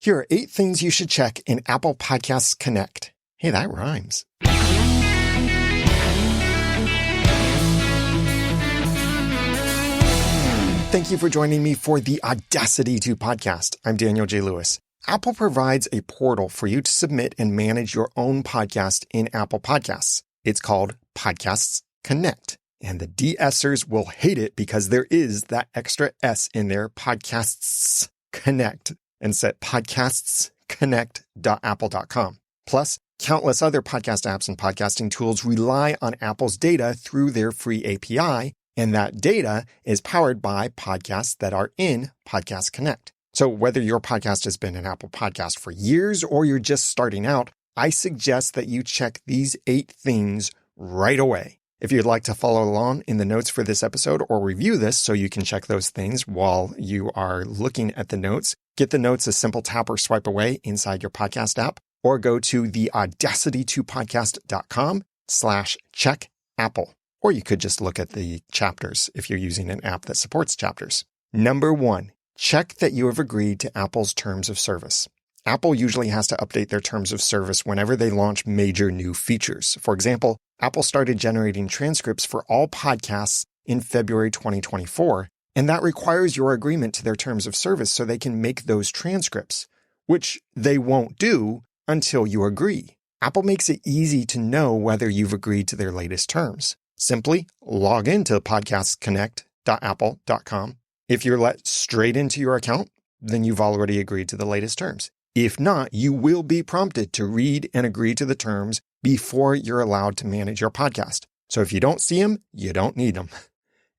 Here are 8 things you should check in Apple Podcasts Connect. Hey, that rhymes. Thank you for joining me for the Audacity 2 podcast. I'm Daniel J. Lewis. Apple provides a portal for you to submit and manage your own podcast in Apple Podcasts. It's called Podcasts Connect. And the DSers will hate it because there is that extra S in there, Podcasts Connect, and set podcastsconnect.apple.com. Plus, countless other podcast apps and podcasting tools rely on Apple's data through their free API, and that data is powered by podcasts that are in Podcast Connect. So whether your podcast has been an Apple podcast for years or you're just starting out, I suggest that you check these 8 things right away. If you'd like to follow along in the notes for this episode or review this so you can check those things while you are looking at the notes, get the notes a simple tap or swipe away inside your podcast app, or go to the audacity2podcast.com/check Apple. Or you could just look at the chapters if you're using an app that supports chapters. Number 1, check that you have agreed to Apple's terms of service. Apple usually has to update their terms of service whenever they launch major new features. For example, Apple started generating transcripts for all podcasts in February 2024, and that requires your agreement to their terms of service so they can make those transcripts, which they won't do until you agree. Apple makes it easy to know whether you've agreed to their latest terms. Simply log into podcastsconnect.apple.com. If you're let straight into your account, then you've already agreed to the latest terms. If not, you will be prompted to read and agree to the terms before you're allowed to manage your podcast. So if you don't see them, you don't need them.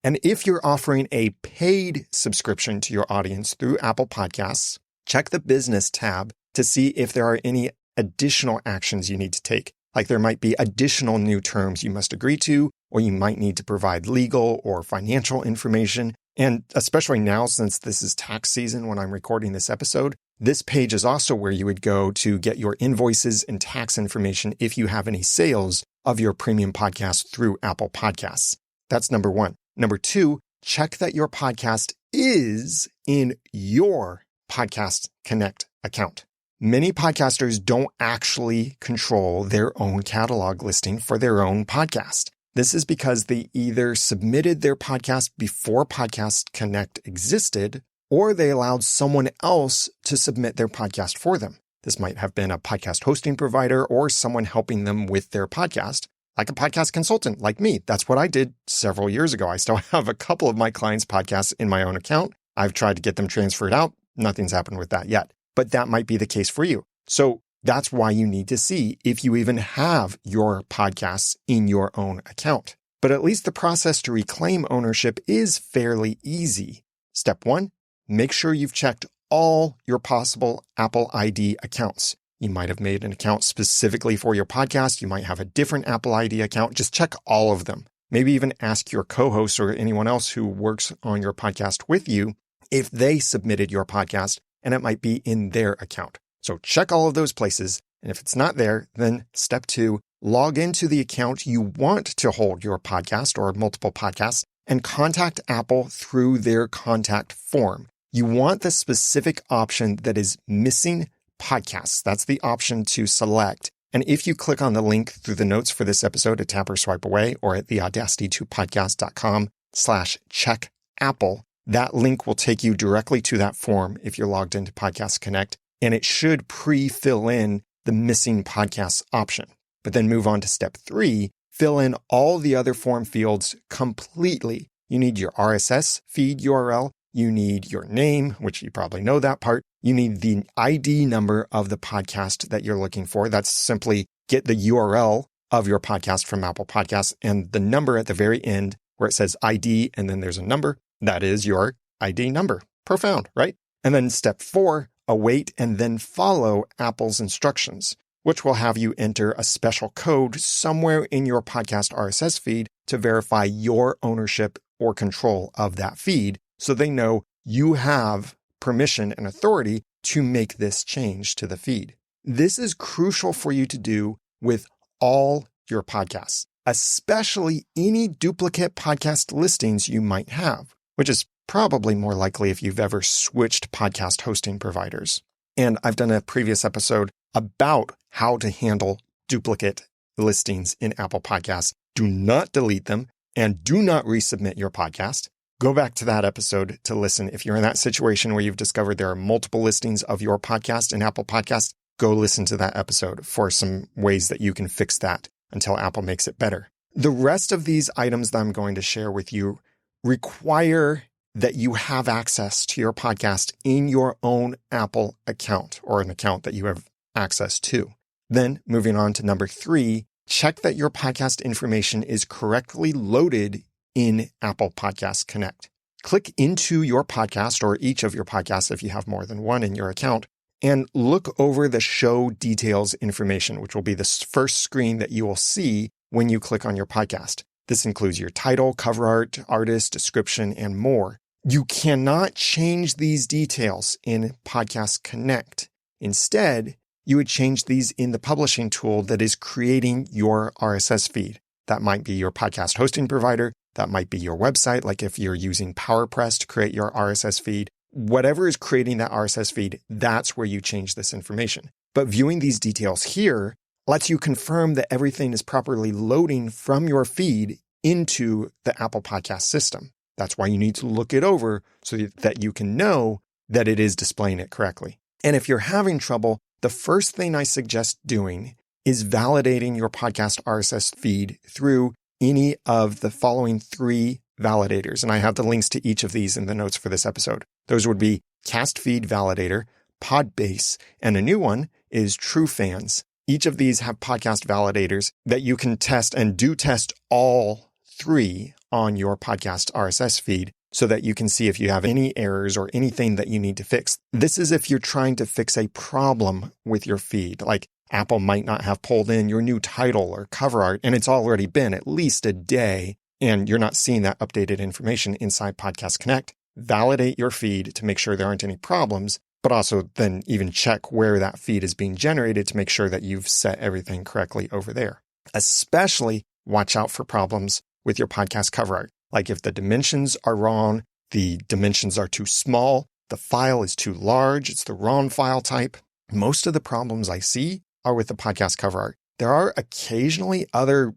And if you're offering a paid subscription to your audience through Apple Podcasts, check the Business tab to see if there are any additional actions you need to take. Like there might be additional new terms you must agree to, or you might need to provide legal or financial information. And especially now, since this is tax season when I'm recording this episode, this page is also where you would go to get your invoices and tax information if you have any sales of your premium podcast through Apple Podcasts. That's number 1. Number 2, check that your podcast is in your Podcast Connect account. Many podcasters don't actually control their own catalog listing for their own podcast. This is because they either submitted their podcast before Podcast Connect existed, or they allowed someone else to submit their podcast for them. This might have been a podcast hosting provider or someone helping them with their podcast, like a podcast consultant like me. That's what I did several years ago. I still have a couple of my clients' podcasts in my own account. I've tried to get them transferred out. Nothing's happened with that yet, but that might be the case for you. So that's why you need to see if you even have your podcasts in your own account. But at least the process to reclaim ownership is fairly easy. Step 1, make sure you've checked all your possible Apple ID accounts. You might have made an account specifically for your podcast. You might have a different Apple ID account. Just check all of them. Maybe even ask your co-host or anyone else who works on your podcast with you if they submitted your podcast, and it might be in their account. So check all of those places. And if it's not there, then step 2, log into the account you want to hold your podcast or multiple podcasts and contact Apple through their contact form. You want the specific option that is missing podcasts. That's the option to select. And if you click on the link through the notes for this episode at tap or swipe away or at the audacity2podcast.com/check Apple, that link will take you directly to that form if you're logged into Podcast Connect, and it should pre-fill in the missing podcasts option. But then move on to step 3, fill in all the other form fields completely. You need your RSS feed URL. You need your name, which you probably know that part. You need the ID number of the podcast that you're looking for. That's simply get the URL of your podcast from Apple Podcasts and the number at the very end where it says ID and then there's a number. That is your ID number. Profound, right? And then step 4, await and then follow Apple's instructions, which will have you enter a special code somewhere in your podcast RSS feed to verify your ownership or control of that feed so they know you have permission and authority to make this change to the feed. This is crucial for you to do with all your podcasts, especially any duplicate podcast listings you might have, which is probably more likely if you've ever switched podcast hosting providers. And I've done a previous episode about how to handle duplicate listings in Apple Podcasts. Do not delete them and do not resubmit your podcast. Go back to that episode to listen. If you're in that situation where you've discovered there are multiple listings of your podcast in Apple Podcasts, go listen to that episode for some ways that you can fix that until Apple makes it better. The rest of these items that I'm going to share with you require that you have access to your podcast in your own Apple account or an account that you have access to. Then moving on to number 3, check that your podcast information is correctly loaded in Apple Podcasts Connect. Click into your podcast or each of your podcasts if you have more than one in your account and look over the show details information, which will be the first screen that you will see when you click on your podcast. This includes your title, cover art, artist, description, and more. You cannot change these details in Podcast Connect. Instead, you would change these in the publishing tool that is creating your RSS feed. That might be your podcast hosting provider. That might be your website, like if you're using PowerPress to create your RSS feed. Whatever is creating that RSS feed, that's where you change this information. But viewing these details here lets you confirm that everything is properly loading from your feed into the Apple Podcast system. That's why you need to look it over so that you can know that it is displaying it correctly. And if you're having trouble, the first thing I suggest doing is validating your podcast RSS feed through any of the following 3 validators. And I have the links to each of these in the notes for this episode. Those would be Cast Feed Validator, Podbase, and a new one is TrueFans. Each of these have podcast validators that you can test and do test all 3 on your podcast RSS feed so that you can see if you have any errors or anything that you need to fix. This is if you're trying to fix a problem with your feed, like Apple might not have pulled in your new title or cover art, and it's already been at least a day, and you're not seeing that updated information inside Podcast Connect. Validate your feed to make sure there aren't any problems, but also then even check where that feed is being generated to make sure that you've set everything correctly over there. Especially watch out for problems with your podcast cover art. Like if the dimensions are wrong, the dimensions are too small, the file is too large, it's the wrong file type. Most of the problems I see are with the podcast cover art. There are occasionally other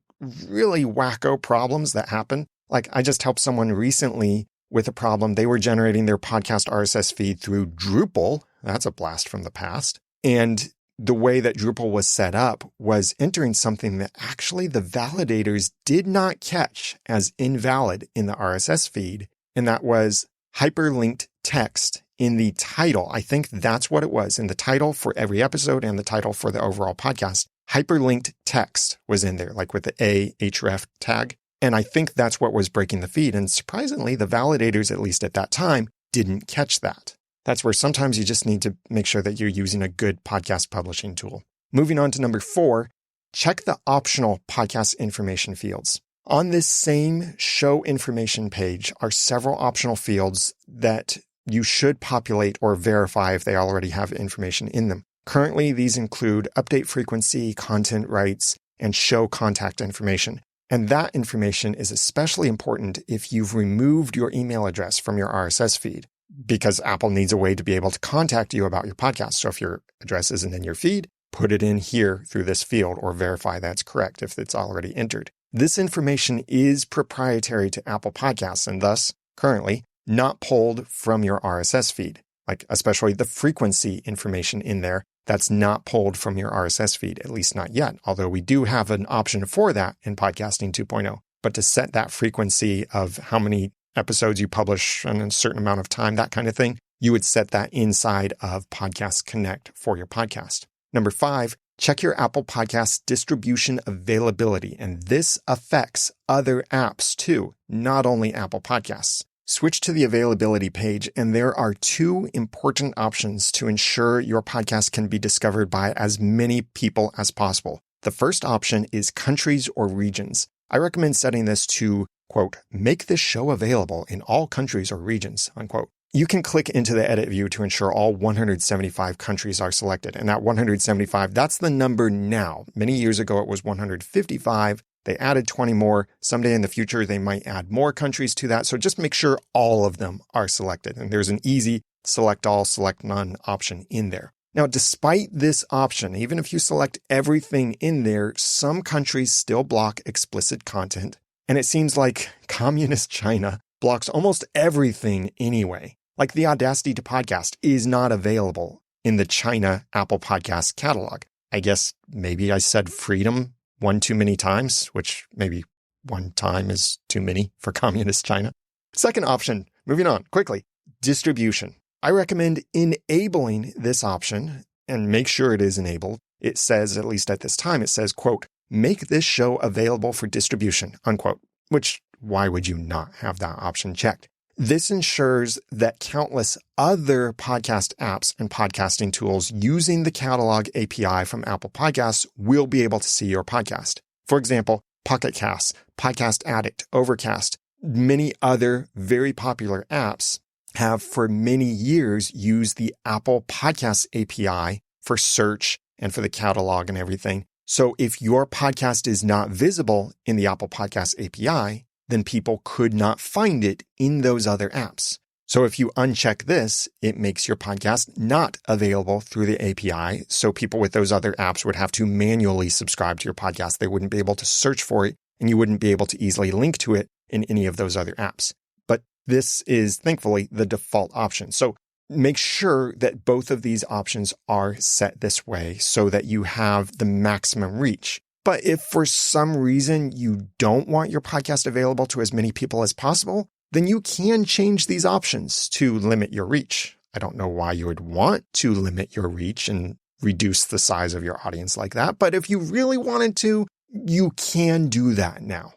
really wacko problems that happen. Like I just helped someone recently with a problem. They were generating their podcast RSS feed through Drupal. That's a blast from the past. And the way that Drupal was set up was entering something that actually the validators did not catch as invalid in the RSS feed. And that was hyperlinked text in the title. I think that's what it was. In the title for every episode and the title for the overall podcast, hyperlinked text was in there, like with the href tag. And I think that's what was breaking the feed. And surprisingly, the validators, at least at that time, didn't catch that. That's where sometimes you just need to make sure that you're using a good podcast publishing tool. Moving on to number 4, check the optional podcast information fields. On this same show information page are several optional fields that you should populate or verify if they already have information in them. Currently, these include update frequency, content rights, and show contact information. And that information is especially important if you've removed your email address from your RSS feed, because Apple needs a way to be able to contact you about your podcast. So if your address isn't in your feed, put it in here through this field or verify that's correct if it's already entered. This information is proprietary to Apple Podcasts and thus, currently, not pulled from your RSS feed, like especially the frequency information in there. That's not pulled from your RSS feed, at least not yet, although we do have an option for that in Podcasting 2.0. But to set that frequency of how many episodes you publish in a certain amount of time, that kind of thing, you would set that inside of Podcast Connect for your podcast. Number 5, check your Apple Podcasts distribution availability. And this affects other apps too, not only Apple Podcasts. Switch to the availability page, and there are 2 important options to ensure your podcast can be discovered by as many people as possible. The first option is countries or regions. I recommend setting this to, quote, make this show available in all countries or regions, unquote. You can click into the edit view to ensure all 175 countries are selected. And that 175, that's the number now. Many years ago, it was 155. They added 20 more. Someday in the future, they might add more countries to that. So just make sure all of them are selected. And there's an easy select all, select none option in there. Now, despite this option, even if you select everything in there, some countries still block explicit content. And it seems like communist China blocks almost everything anyway. Like the Audacity to podcast is not available in the China Apple Podcasts catalog. I guess maybe I said freedom one too many times, which maybe one time is too many for communist China. Second option, moving on quickly, distribution. I recommend enabling this option and make sure it is enabled. It says, at least at this time, it says, quote, make this show available for distribution, unquote, which why would you not have that option checked? This ensures that countless other podcast apps and podcasting tools using the catalog API from Apple Podcasts will be able to see your podcast. For example, Pocket Casts, Podcast Addict, Overcast, many other very popular apps have for many years used the Apple Podcasts API for search and for the catalog and everything. So if your podcast is not visible in the Apple Podcasts API, then people could not find it in those other apps. So if you uncheck this, it makes your podcast not available through the API. So people with those other apps would have to manually subscribe to your podcast. They wouldn't be able to search for it, and you wouldn't be able to easily link to it in any of those other apps. But this is thankfully the default option. So make sure that both of these options are set this way so that you have the maximum reach. But if for some reason you don't want your podcast available to as many people as possible, then you can change these options to limit your reach. I don't know why you would want to limit your reach and reduce the size of your audience like that, but if you really wanted to, you can do that now.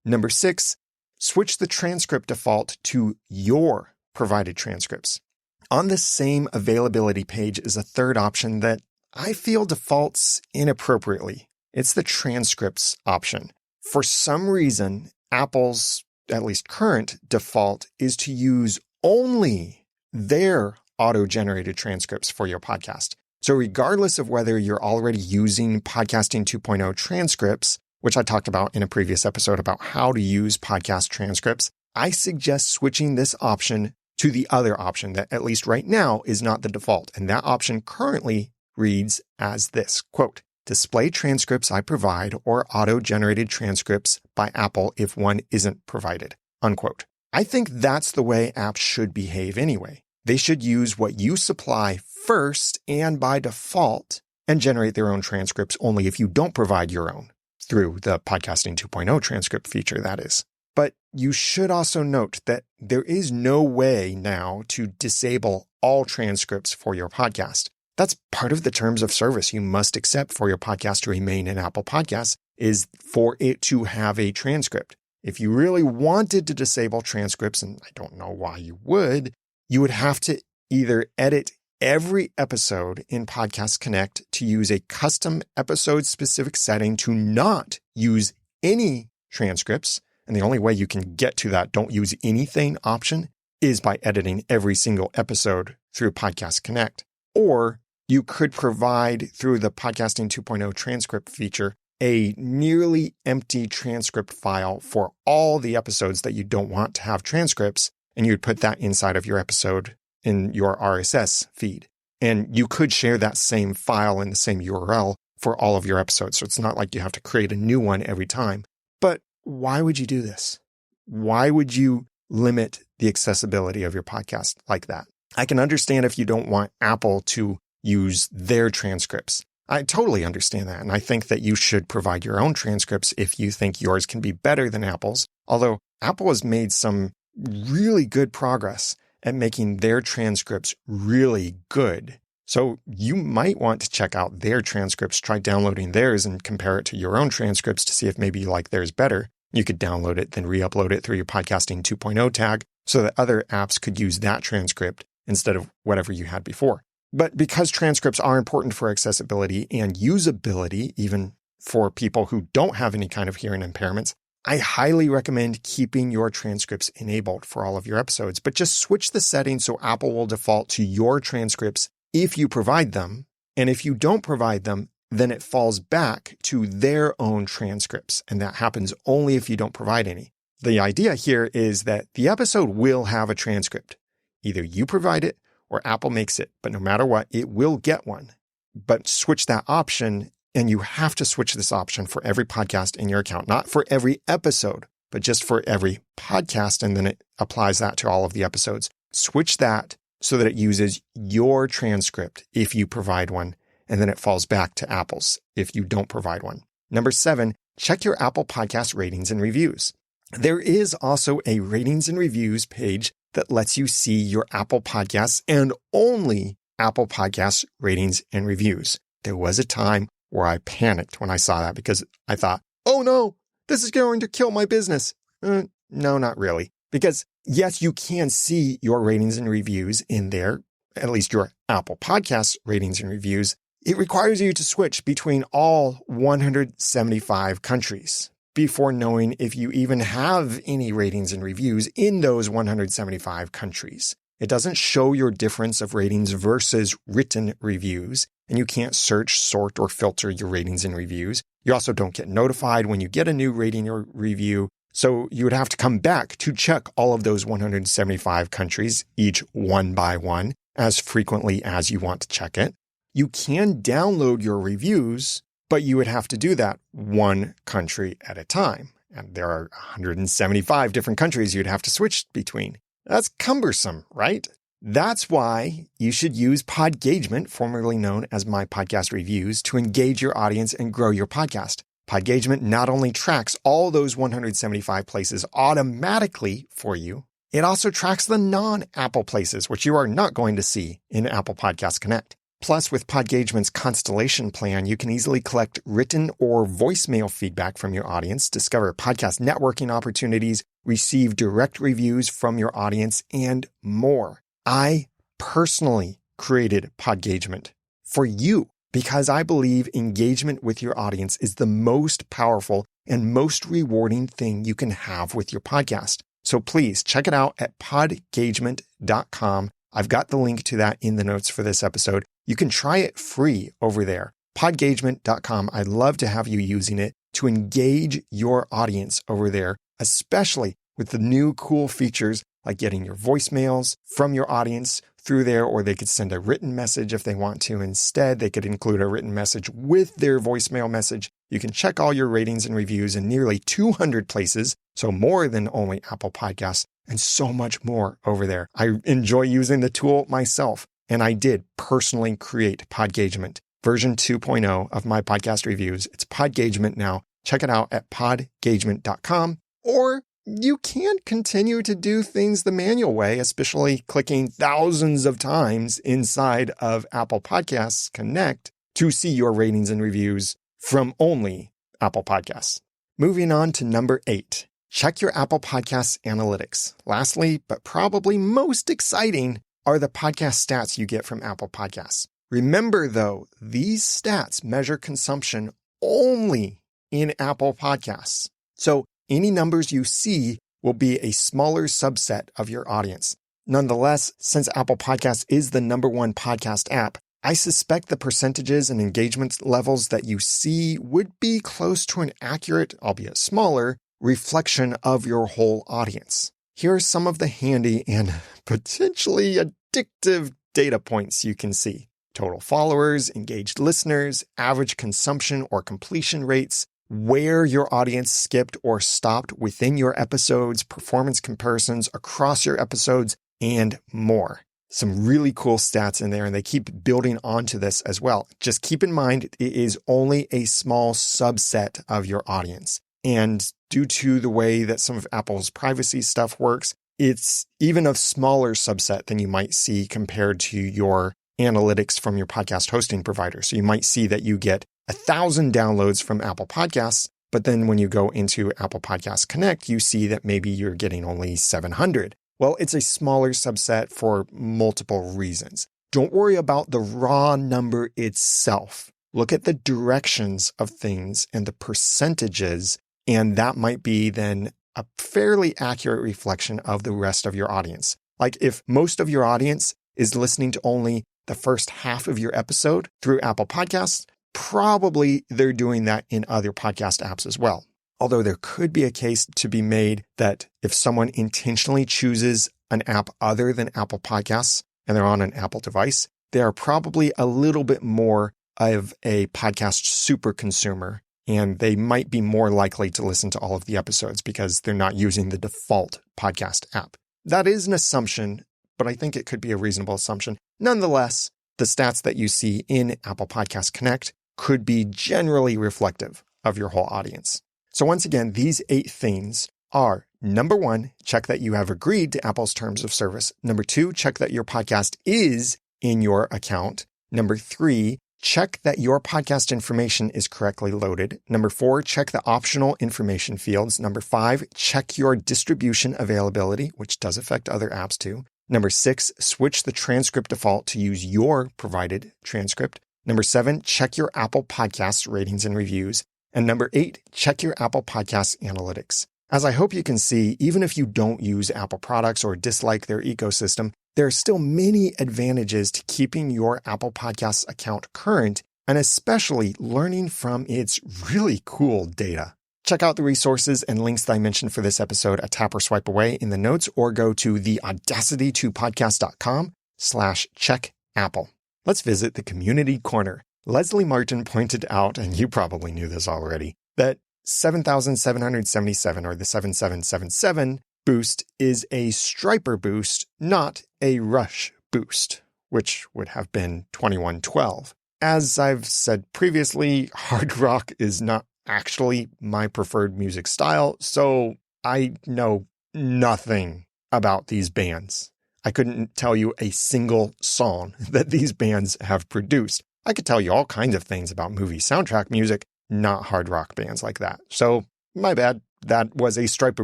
Number 6, switch the transcript default to your provided transcripts. On the same availability page is a third option that I feel defaults inappropriately. It's the transcripts option. For some reason, Apple's, at least current, default is to use only their auto-generated transcripts for your podcast. So regardless of whether you're already using Podcasting 2.0 transcripts, which I talked about in a previous episode about how to use podcast transcripts, I suggest switching this option to the other option that, at least right now, is not the default. And that option currently reads as this, quote, display transcripts I provide or auto-generated transcripts by Apple if one isn't provided, unquote. I think that's the way apps should behave anyway. They should use what you supply first and by default and generate their own transcripts only if you don't provide your own, through the Podcasting 2.0 transcript feature, that is. But you should also note that there is no way now to disable all transcripts for your podcast. That's part of the terms of service you must accept for your podcast to remain in Apple Podcasts, is for it to have a transcript. If you really wanted to disable transcripts, and I don't know why you would have to either edit every episode in Podcast Connect to use a custom episode-specific setting to not use any transcripts, and the only way you can get to that don't use anything option is by editing every single episode through Podcast Connect. Or you could provide, through the Podcasting 2.0 transcript feature, a nearly empty transcript file for all the episodes that you don't want to have transcripts, and you'd put that inside of your episode in your RSS feed. And you could share that same file in the same URL for all of your episodes. So it's not like you have to create a new one every time. But why would you do this? Why would you limit the accessibility of your podcast like that? I can understand if you don't want Apple to use their transcripts. I totally understand that. And I think that you should provide your own transcripts if you think yours can be better than Apple's. Although Apple has made some really good progress at making their transcripts really good. So you might want to check out their transcripts, try downloading theirs and compare it to your own transcripts to see if maybe you like theirs better. You could download it, then re-upload it through your Podcasting 2.0 tag so that other apps could use that transcript instead of whatever you had before. But because transcripts are important for accessibility and usability, even for people who don't have any kind of hearing impairments, I highly recommend keeping your transcripts enabled for all of your episodes, but just switch the settings so Apple will default to your transcripts if you provide them. And if you don't provide them, then it falls back to their own transcripts. And that happens only if you don't provide any. The idea here is that the episode will have a transcript. Either you provide it or Apple makes it, but no matter what, it will get one. But switch that option, and you have to switch this option for every podcast in your account, not for every episode, but just for every podcast, and then it applies that to all of the episodes. Switch that so that it uses your transcript if you provide one, and then it falls back to Apple's if you don't provide one. Number 7, check your Apple Podcast ratings and reviews. There is also a ratings and reviews page that lets you see your Apple Podcasts and only Apple Podcasts ratings and reviews. There was a time where I panicked when I saw that because I thought, oh no, this is going to kill my business. No, not really. Because yes, you can see your ratings and reviews in there, at least your Apple Podcasts ratings and reviews. It requires you to switch between all 175 countries before knowing if you even have any ratings and reviews in those 175 countries. It doesn't show your difference of ratings versus written reviews, and you can't search, sort, or filter your ratings and reviews. You also don't get notified when you get a new rating or review, so you would have to come back to check all of those 175 countries, each one by one, as frequently as you want to check it. You can download your reviews, but you would have to do that one country at a time. And there are 175 different countries you'd have to switch between. That's cumbersome, right? That's why you should use Podgagement, formerly known as My Podcast Reviews, to engage your audience and grow your podcast. Podgagement not only tracks all those 175 places automatically for you, it also tracks the non-Apple places, which you are not going to see in Apple Podcasts Connect. Plus, with Podgagement's Constellation plan, you can easily collect written or voicemail feedback from your audience, discover podcast networking opportunities, receive direct reviews from your audience, and more. I personally created Podgagement for you because I believe engagement with your audience is the most powerful and most rewarding thing you can have with your podcast. So please check it out at podgagement.com. I've got the link to that in the notes for this episode. You can try it free over there. Podgagement.com. I'd love to have you using it to engage your audience over there, especially with the new cool features like getting your voicemails from your audience through there, or they could send a written message if they want to. Instead, they could include a written message with their voicemail message. You can check all your ratings and reviews in nearly 200 places, so more than only Apple Podcasts, and so much more over there. I enjoy using the tool myself, and I did personally create Podgagement, version 2.0 of My Podcast Reviews. It's Podgagement now. Check it out at podgagement.com, or you can continue to do things the manual way, especially clicking thousands of times inside of Apple Podcasts Connect to see your ratings and reviews from only Apple Podcasts. Moving on to number 8. Check your Apple Podcasts analytics. Lastly, but probably most exciting, are the podcast stats you get from Apple Podcasts. Remember, though, these stats measure consumption only in Apple Podcasts. So any numbers you see will be a smaller subset of your audience. Nonetheless, since Apple Podcasts is the number one podcast app, I suspect the percentages and engagement levels that you see would be close to an accurate, albeit smaller, reflection of your whole audience. Here are some of the handy and potentially addictive data points you can see. Total followers, engaged listeners, average consumption or completion rates, where your audience skipped or stopped within your episodes, performance comparisons across your episodes, and more. Some really cool stats in there, and they keep building onto this as well. Just keep in mind, it is only a small subset of your audience. And due to the way that some of Apple's privacy stuff works, it's even a smaller subset than you might see compared to your analytics from your podcast hosting provider. So you might see that you get 1,000 downloads from Apple Podcasts, but then when you go into Apple Podcasts Connect, you see that maybe you're getting only 700. Well, it's a smaller subset for multiple reasons. Don't worry about the raw number itself. Look at the directions of things and the percentages, and that might be then a fairly accurate reflection of the rest of your audience. Like if most of your audience is listening to only the first half of your episode through Apple Podcasts, probably they're doing that in other podcast apps as well. Although there could be a case to be made that if someone intentionally chooses an app other than Apple Podcasts and they're on an Apple device, they are probably a little bit more of a podcast super consumer, and they might be more likely to listen to all of the episodes because they're not using the default podcast app. That is an assumption, but I think it could be a reasonable assumption. Nonetheless, the stats that you see in Apple Podcast Connect could be generally reflective of your whole audience. So once again, these 8 things are: number 1, check that you have agreed to Apple's terms of service. Number 2, check that your podcast is in your account. Number 3, check that your podcast information is correctly loaded. Number 4, check the optional information fields. Number 5, check your distribution availability, which does affect other apps too. Number 6, switch the transcript default to use your provided transcript. Number 7, check your Apple Podcasts ratings and reviews. And number 8, check your Apple Podcasts analytics. As I hope you can see, even if you don't use Apple products or dislike their ecosystem, there are still many advantages to keeping your Apple Podcasts account current, and especially learning from its really cool data. Check out the resources and links that I mentioned for this episode a tap or swipe away in the notes, or go to the audacity2podcast.com/checkapple. Let's visit the community corner. Leslie Martin pointed out, and you probably knew this already, that 7777, or the 7777 boost, is a striper boost, not a rush boost, which would have been 2112. As I've said previously, hard rock is not actually my preferred music style, so I know nothing about these bands. I couldn't tell you a single song that these bands have produced. I could tell you all kinds of things about movie soundtrack music, not hard rock bands like that. So, my bad. That was a striper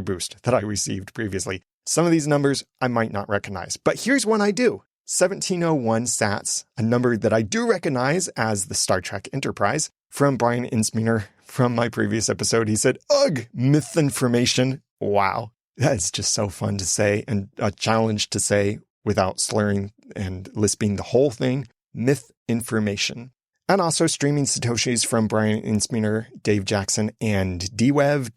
boost that I received previously. Some of these numbers I might not recognize, but here's one I do. 1701 sats, a number that I do recognize as the Star Trek Enterprise, from Brian Insminger from my previous episode. He said, "Ugh, myth information." Wow. That's just so fun to say, and a challenge to say without slurring and lisping the whole thing. Myth information. And also streaming Satoshis from Brian Insminger, Dave Jackson, and Dwev,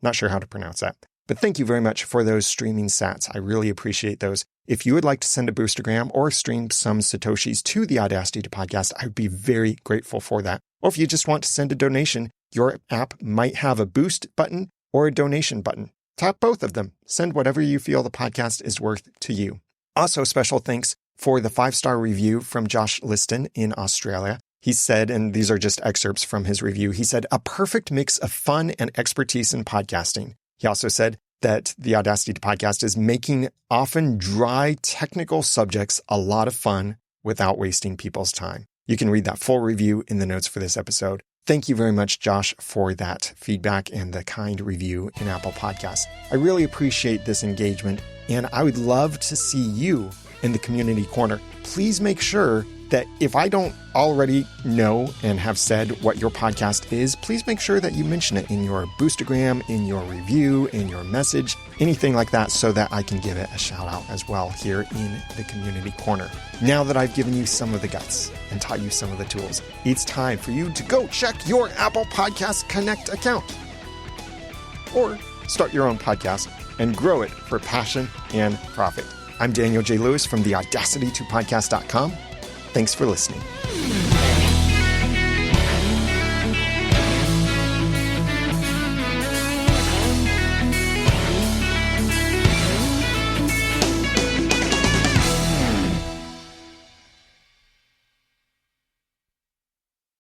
not sure how to pronounce that. But thank you very much for those streaming sats. I really appreciate those. If you would like to send a boostergram or stream some Satoshis to the Audacity to Podcast, I would be very grateful for that. Or if you just want to send a donation, your app might have a boost button or a donation button. Tap both of them. Send whatever you feel the podcast is worth to you. Also, special thanks for the 5-star review from Josh Liston in Australia. He said, and these are just excerpts from his review, he said, "A perfect mix of fun and expertise in podcasting." He also said that the Audacity to Podcast is making often dry technical subjects a lot of fun without wasting people's time. You can read that full review in the notes for this episode. Thank you very much, Josh, for that feedback and the kind review in Apple Podcasts. I really appreciate this engagement, and I would love to see you in the community corner. Please make sure that if I don't already know and have said what your podcast is, please make sure that you mention it in your boostergram, in your review, in your message, anything like that, so that I can give it a shout out as well here in the community corner. Now that I've given you some of the guts and taught you some of the tools, it's time for you to go check your Apple Podcasts Connect account. Or start your own podcast and grow it for passion and profit. I'm Daniel J. Lewis from the Audacity2podcast.com. Thanks for listening.